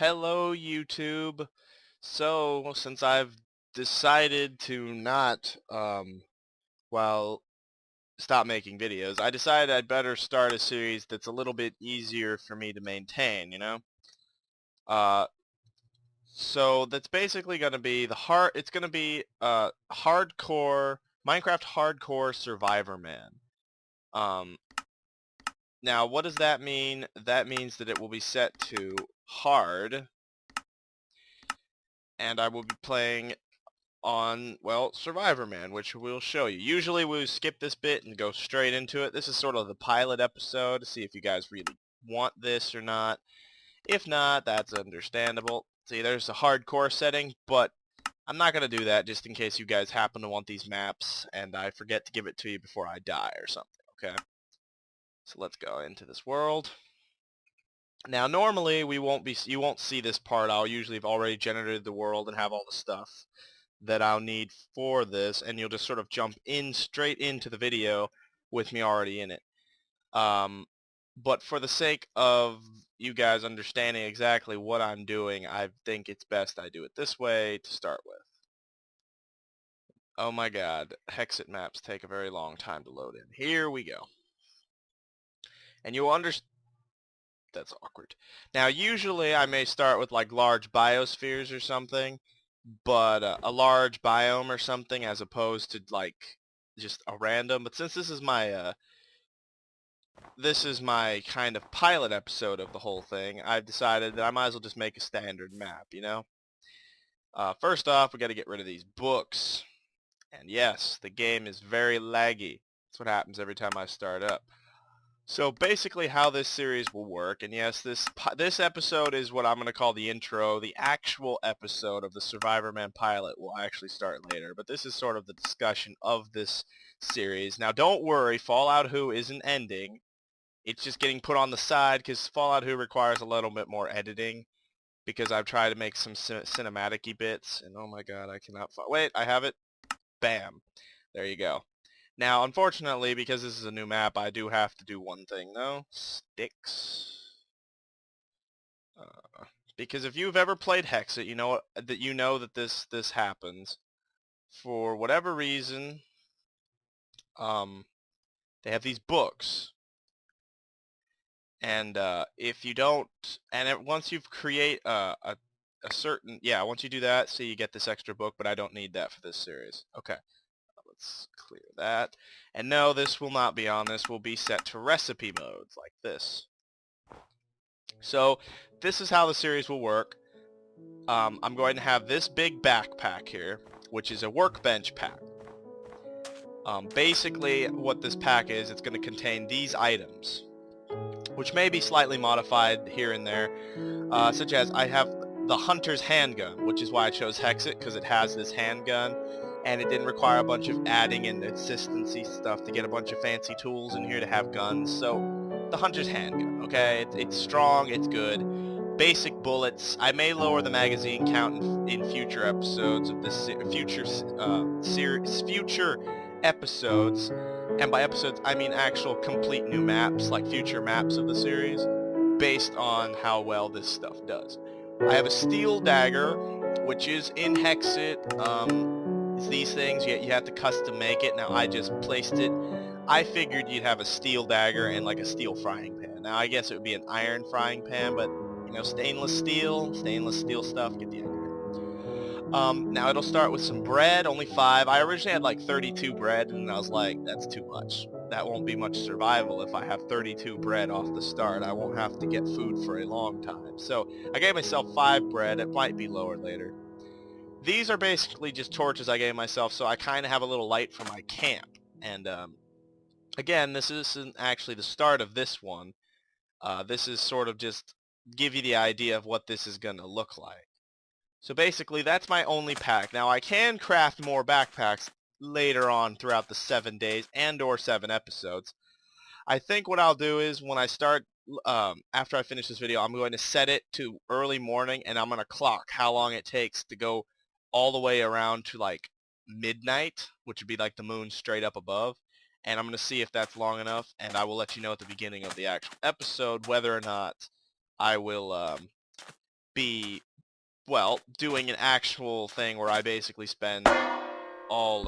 Hello, YouTube. So, since I've decided to not, well, stop making videos, I decided I'd better start a series that's a little bit easier for me to maintain, you know? Uh, so that's basically going to be it's going to be, hardcore, Minecraft Hardcore Survivorman. Um, Now, what does that mean? That means that it will be set to hard, and I will be playing on, well, Survivorman, which we'll show you. Usually we skip this bit and go straight into it. This is sort of the pilot episode to see if you guys really want this or not. If not, that's understandable. See, there's a hardcore setting, but I'm not going to do that just in case you guys happen to want these maps and I forget to give it to you before I die or something, okay? So let's go into this world. Now, normally you won't see this part. I'll usually have already generated the world and have all the stuff that I'll need for this, and you'll just sort of jump in straight into the video with me already in it. But for the sake of you guys understanding exactly what I'm doing, I think it's best I do it this way to start with. Oh my god, Hexit maps take a very long time to load in. Here we go. And you'll understand. That's awkward. Now, usually I may start with like large biospheres or something, but a large biome or something as opposed to like just a random. But since this is my kind of pilot episode of the whole thing, I've decided that I might as well just make a standard map, you know? First off, we got to get rid of these books. And yes, the game is very laggy. That's what happens every time I start up. So basically how this series will work, and yes, this episode is what I'm going to call the intro. The actual episode of the Survivorman pilot will actually start later, but this is sort of the discussion of this series. Now don't worry, Fallout Who isn't ending. It's just getting put on the side because Fallout Who requires a little bit more editing because I've tried to make some cinematic-y bits, and oh my god, I cannot wait, I have it. Bam. There you go. Now, unfortunately, because this is a new map, I do have to do one thing, though. Sticks. Because if you've ever played Hexit, you know that this happens. For whatever reason, they have these books, and if you don't, once you've create a certain, yeah, once you do that, so you get this extra book, but I don't need that for this series. Okay. Let's clear that. And no, this will not be on. This will be set to recipe modes like this. So this is how the series will work. I'm going to have this big backpack here, which is a workbench pack. Basically, what this pack is, it's going to contain these items, which may be slightly modified here and there, such as I have the hunter's handgun, which is why I chose Hexit, because it has this handgun, and it didn't require a bunch of adding and consistency stuff to get a bunch of fancy tools in here to have guns. So the hunter's handgun, okay, it's strong, it's good. Basic bullets. I may lower the magazine count in future episodes of this future episodes, and by episodes I mean actual complete new maps, like future maps of the series, based on how well this stuff does. I have a steel dagger, which is in Hexit. It's these things, you have to custom make it. Now I just placed it. I figured you'd have a steel dagger and like a steel frying pan. Now I guess it would be an iron frying pan, but you know, stainless steel stuff, get the idea. Now it'll start with some bread, only 5. I originally had like 32 bread, and I was like, that's too much. That won't be much survival if I have 32 bread off the start. I won't have to get food for a long time. So I gave myself 5 bread. It might be lower later. These are basically just torches I gave myself, so I kind of have a little light for my camp. And again, this isn't actually the start of this one. This is sort of just give you the idea of what this is going to look like. So basically, that's my only pack. Now, I can craft more backpacks later on throughout the 7 days and or 7 episodes. I think what I'll do is when I start, after I finish this video, I'm going to set it to early morning, and I'm going to clock how long it takes to go all the way around to like midnight, which would be like the moon straight up above. And I'm going to see if that's long enough, and I will let you know at the beginning of the actual episode whether or not I will be, well, doing an actual thing where I basically spend all,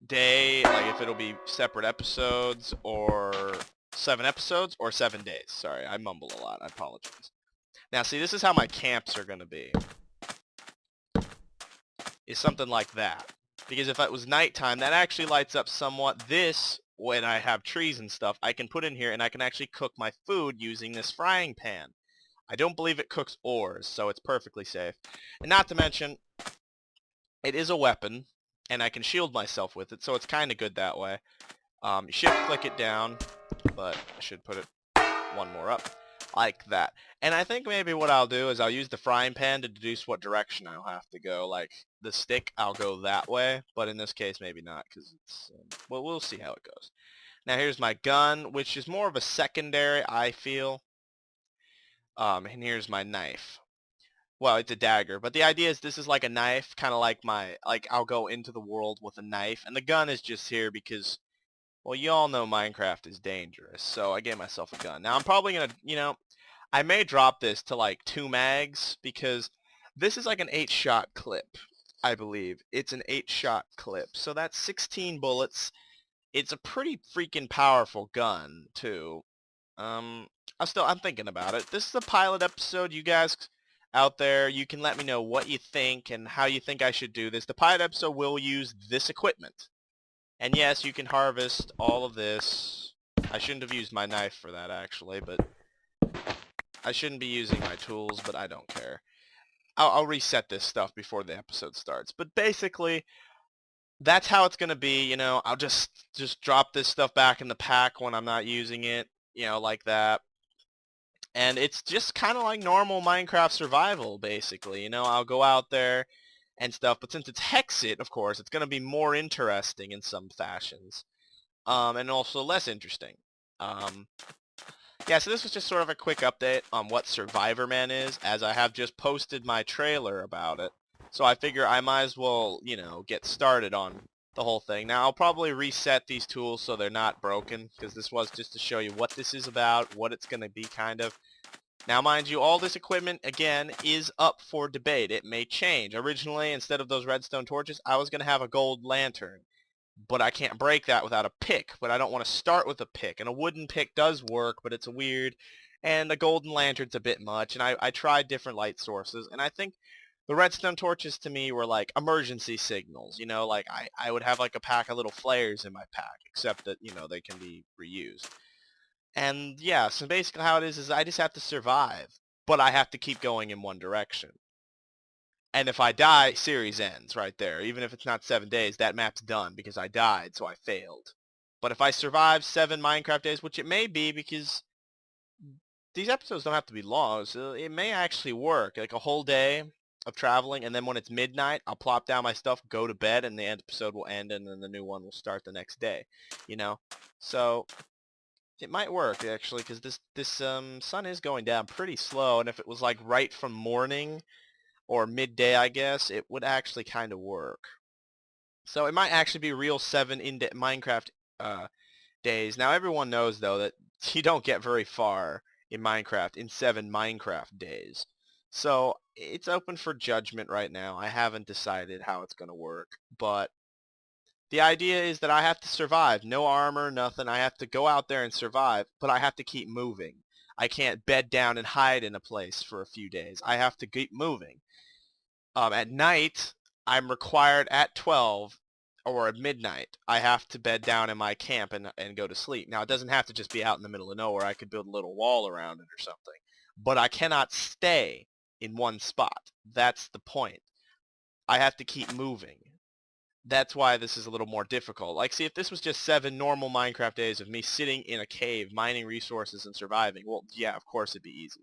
day, like if it'll be separate episodes or 7 episodes or 7 days. Sorry, I mumble a lot. I apologize. Now, see, this is how my camps are going to be. Is something like that. Because if it was nighttime, that actually lights up somewhat. This, when I have trees and stuff, I can put in here and I can actually cook my food using this frying pan. I don't believe it cooks ores, so it's perfectly safe. And not to mention, it is a weapon, and I can shield myself with it, so it's kind of good that way. Shift click it down, but I should put it one more up, like that. And I think maybe what I'll do is I'll use the frying pan to deduce what direction I'll have to go. Like, the stick, I'll go that way, but in this case, maybe not, because it's, well, we'll see how it goes. Now, here's my gun, which is more of a secondary, I feel. And here's my knife. Well, it's a dagger, but the idea is this is like a knife, kind of like I'll go into the world with a knife, and the gun is just here because, well, you all know Minecraft is dangerous, so I gave myself a gun. Now, I'm probably going to, I may drop this to like 2 mags, because this is like an 8-shot clip, I believe. It's an 8-shot clip, so that's 16 bullets. It's a pretty freaking powerful gun, too. I'm thinking about it. This is a pilot episode. You guys out there, you can let me know what you think and how you think I should do this. The pilot episode will use this equipment. And yes, you can harvest all of this. I shouldn't have used my knife for that, actually, but I shouldn't be using my tools, but I don't care. I'll reset this stuff before the episode starts. But basically, that's how it's going to be, I'll just drop this stuff back in the pack when I'm not using it, like that. And it's just kind of like normal Minecraft survival, basically. I'll go out there and stuff, but since it's Hexit, of course, it's going to be more interesting in some fashions. And also less interesting. Yeah, so this was just sort of a quick update on what Survivorman is, as I have just posted my trailer about it. So I figure I might as well, get started on the whole thing. Now, I'll probably reset these tools so they're not broken, because this was just to show you what this is about, what it's going to be, kind of. Now, mind you, all this equipment, again, is up for debate. It may change. Originally, instead of those redstone torches, I was going to have a gold lantern. But I can't break that without a pick. But I don't want to start with a pick. And a wooden pick does work, but it's weird. And a golden lantern's a bit much. And I tried different light sources. And I think the redstone torches to me were like emergency signals. Like I would have like a pack of little flares in my pack. Except that, they can be reused. And yeah, so basically how it is I just have to survive. But I have to keep going in one direction. And if I die, series ends right there. Even if it's not 7 days, that map's done because I died, so I failed. But if I survive 7 Minecraft days, which it may be because these episodes don't have to be long, so it may actually work. Like a whole day of traveling, and then when it's midnight, I'll plop down my stuff, go to bed, and the episode will end, and then the new one will start the next day. So it might work, actually, because this sun is going down pretty slow, and if it was like right from morning or midday, I guess, it would actually kind of work. So it might actually be real 7 Minecraft days. Now everyone knows though that you don't get very far in Minecraft in 7 Minecraft days. So it's open for judgment right now. I haven't decided how it's going to work, but the idea is that I have to survive. No armor, nothing. I have to go out there and survive, but I have to keep moving. I can't bed down and hide in a place for a few days. I have to keep moving. At night, I'm required at 12 or at midnight, I have to bed down in my camp and go to sleep. Now, it doesn't have to just be out in the middle of nowhere. I could build a little wall around it or something. But I cannot stay in one spot. That's the point. I have to keep moving. That's why this is a little more difficult. Like, see, if this was just 7 normal Minecraft days of me sitting in a cave, mining resources and surviving, well, yeah, of course it'd be easy.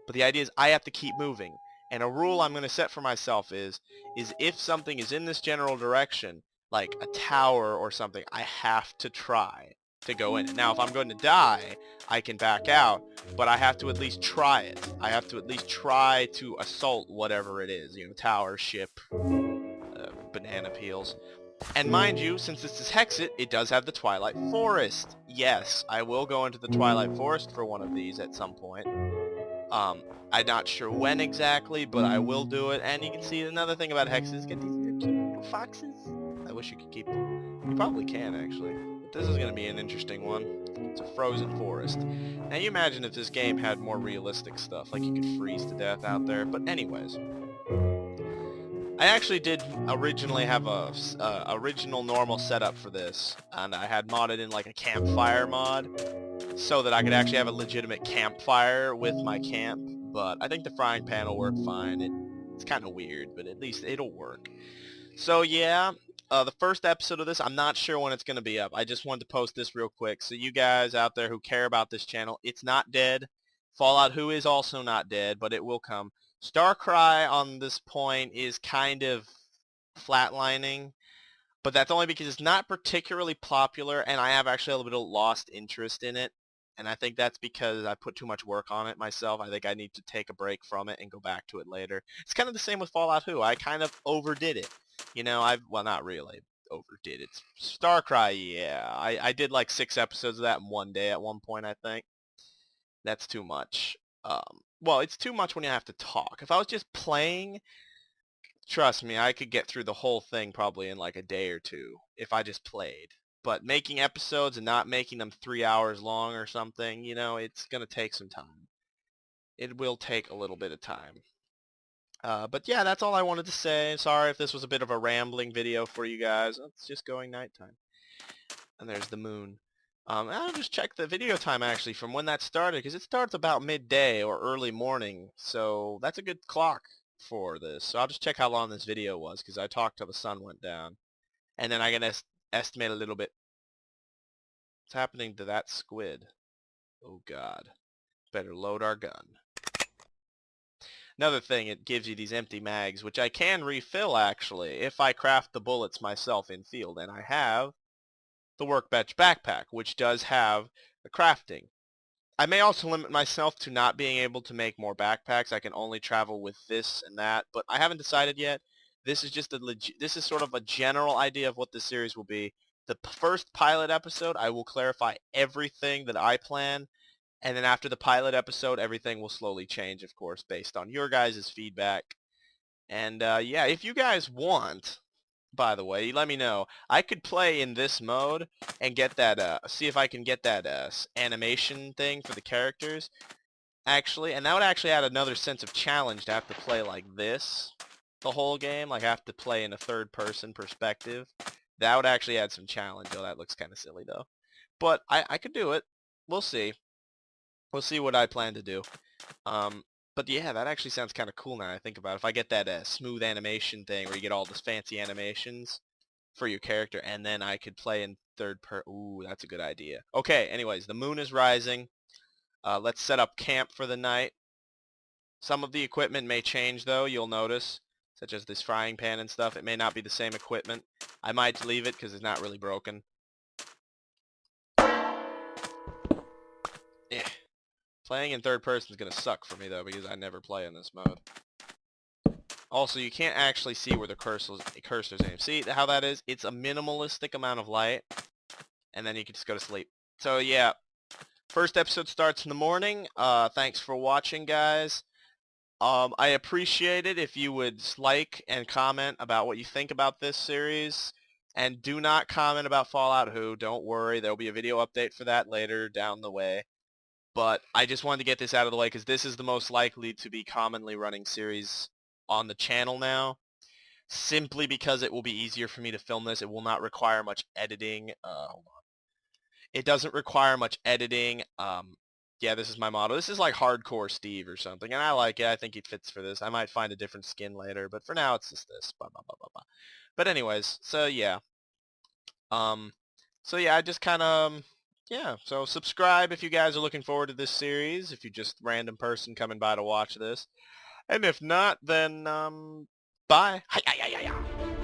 But the idea is I have to keep moving. And a rule I'm going to set for myself is if something is in this general direction, like a tower or something, I have to try to go in it. Now, if I'm going to die, I can back out, but I have to at least try it. I have to at least try to assault whatever it is, tower, ship, banana peels. And mind you, since this is Hexit, it does have the Twilight Forest. Yes, I will go into the Twilight Forest for one of these at some point. I'm not sure when exactly, but I will do it. And you can see another thing about hexes, get these cute little foxes. I wish you could keep them. You probably can, actually. But this is going to be an interesting one. It's a frozen forest. Now you imagine if this game had more realistic stuff, like you could freeze to death out there. But anyways, I actually did originally have a original normal setup for this, and I had modded in like a campfire mod, so that I could actually have a legitimate campfire with my camp, but I think the frying pan will work fine. It's kind of weird, but at least it'll work. So yeah, the first episode of this, I'm not sure when it's going to be up. I just wanted to post this real quick, so you guys out there who care about this channel, it's not dead. Fallout Who is also not dead, but it will come. Starcry on this point is kind of flatlining, but that's only because it's not particularly popular, and I have actually a little bit of lost interest in it. And I think that's because I put too much work on it myself. I think I need to take a break from it and go back to it later. It's kind of the same with Fallout Who. I kind of overdid it. You know, well, not really overdid it. Starcry, yeah. I did like 6 episodes of that in one day at one point, I think. That's too much. Well, it's too much when you have to talk. If I was just playing, trust me, I could get through the whole thing probably in like a day or two if I just played. But making episodes and not making them 3 hours long or something, you know, it's going to take some time. It will take a little bit of time. But yeah, that's all I wanted to say. Sorry if this was a bit of a rambling video for you guys. It's just going nighttime. And there's the moon. I'll just check the video time actually from when that started, because it starts about midday or early morning. So that's a good clock for this. So I'll just check how long this video was, because I talked till the sun went down. And then I can estimate a little bit. What's happening to that squid? Oh god. Better load our gun. Another thing, it gives you these empty mags, which I can refill actually if I craft the bullets myself in field. And I have the workbench backpack, which does have the crafting. I may also limit myself to not being able to make more backpacks. I can only travel with this and that, but I haven't decided yet. This is just this is sort of a general idea of what the series will be. The first pilot episode, I will clarify everything that I plan, and then after the pilot episode, everything will slowly change, of course, based on your guys' feedback. And yeah, if you guys want, by the way, let me know. I could play in this mode and get that, see if I can get that animation thing for the characters, actually. And that would actually add another sense of challenge to have to play like this the whole game, like have to play in a third-person perspective. That would actually add some challenge. Oh, that looks kind of silly, though. But I could do it. We'll see. We'll see what I plan to do. But yeah, that actually sounds kind of cool now I think about it. If I get that smooth animation thing where you get all this fancy animations for your character, and then I could play in Ooh, that's a good idea. Okay, anyways, the moon is rising. Let's set up camp for the night. Some of the equipment may change, though, you'll notice, such as this frying pan and stuff. It may not be the same equipment. I might leave it because it's not really broken. Yeah. Playing in third person is going to suck for me, though, because I never play in this mode. Also, you can't actually see where the cursor's aim. See how that is? It's a minimalistic amount of light, and then you can just go to sleep. So, yeah. First episode starts in the morning. Thanks for watching, guys. I appreciate it if you would like and comment about what you think about this series. And do not comment about Fallout Who. Don't worry. There will be a video update for that later down the way. But I just wanted to get this out of the way because this is the most likely to be commonly running series on the channel now. Simply because it will be easier for me to film this. It will not require much editing. Hold on. It doesn't require much editing. Yeah, this is my model. This is like Hardcore Steve or something, and I like it. I think he fits for this. I might find a different skin later, but for now it's just this. Blah, blah, blah, blah, blah. But anyways, so yeah. So yeah, I just kind of, yeah. So subscribe if you guys are looking forward to this series, if you're just a random person coming by to watch this. And if not, then, bye. Hi-ya-ya-ya-ya.